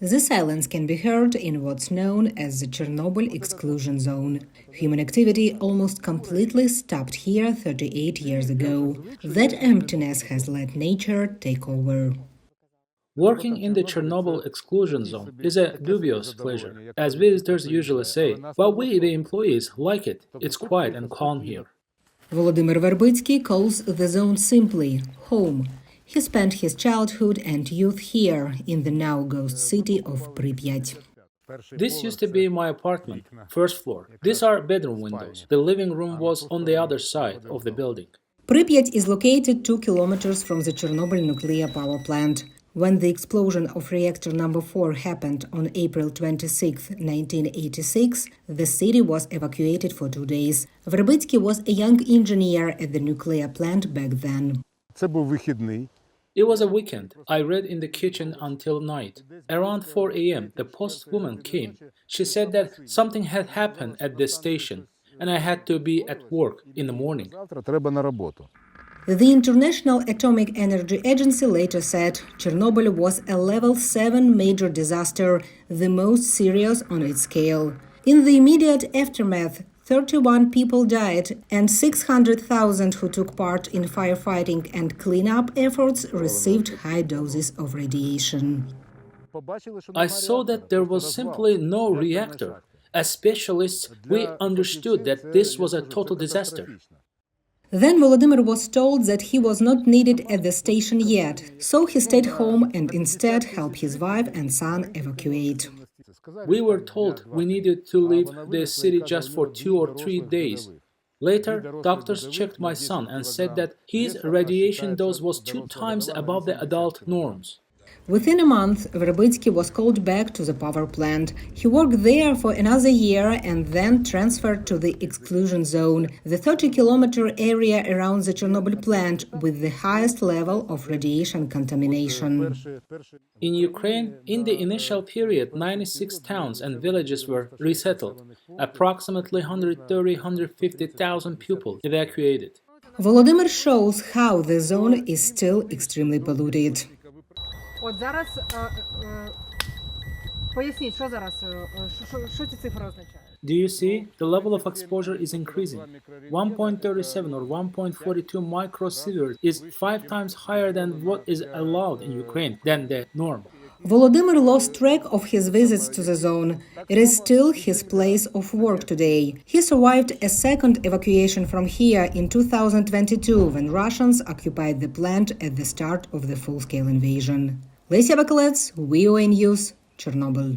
The silence can be heard in what's known as the Chernobyl exclusion zone. Human activity almost completely stopped here 38 years ago. That emptiness has let nature take over. Working in the Chernobyl exclusion zone is a dubious pleasure, as visitors usually say, but we, the employees, like it. It's quiet and calm here. Volodymyr Verbitsky calls the zone simply home. He spent his childhood and youth here, in the now ghost city of Pripyat. This used to be my apartment, first floor. These are bedroom windows. The living room was on the other side of the building. Pripyat is located 2 kilometers from the Chernobyl nuclear power plant. When the explosion of reactor number 4 happened on April 26, 1986, the city was evacuated for 2 days. Verbitsky was a young engineer at the nuclear plant back then. It was a weekend. I read in the kitchen until night. Around 4 a.m., the postwoman came. She said that something had happened at this station, and I had to be at work in the morning. The International Atomic Energy Agency later said Chernobyl was a level 7 major disaster, the most serious on its scale. In the immediate aftermath, 31 people died, and 600,000 who took part in firefighting and cleanup efforts received high doses of radiation. I saw that there was simply no reactor. As specialists, we understood that this was a total disaster. Then Volodymyr was told that he was not needed at the station yet, so he stayed home and instead helped his wife and son evacuate. We were told we needed to leave the city just for 2 or 3 days. Later, doctors checked my son and said that his radiation dose was 2 times above the adult norms. Within a month, Verbitsky was called back to the power plant. He worked there for another year and then transferred to the exclusion zone, the 30-kilometer area around the Chernobyl plant with the highest level of radiation contamination. In Ukraine, in the initial period, 96 towns and villages were resettled. Approximately 130,000–150,000 people evacuated. Volodymyr shows how the zone is still extremely polluted. От зараз поясніть, що зараз, що ці цифри означають? Do you see? The level of exposure is increasing. 1.37 or 1.42 microsievert is 5 times higher than what is allowed in Ukraine, than the norm. Volodymyr lost track of his visits to the zone. It is still his place of work today. He survived a second evacuation from here in 2022 when Russians occupied the plant at the start of the full-scale invasion. Lesia Bakalets, VOANews, Chernobyl.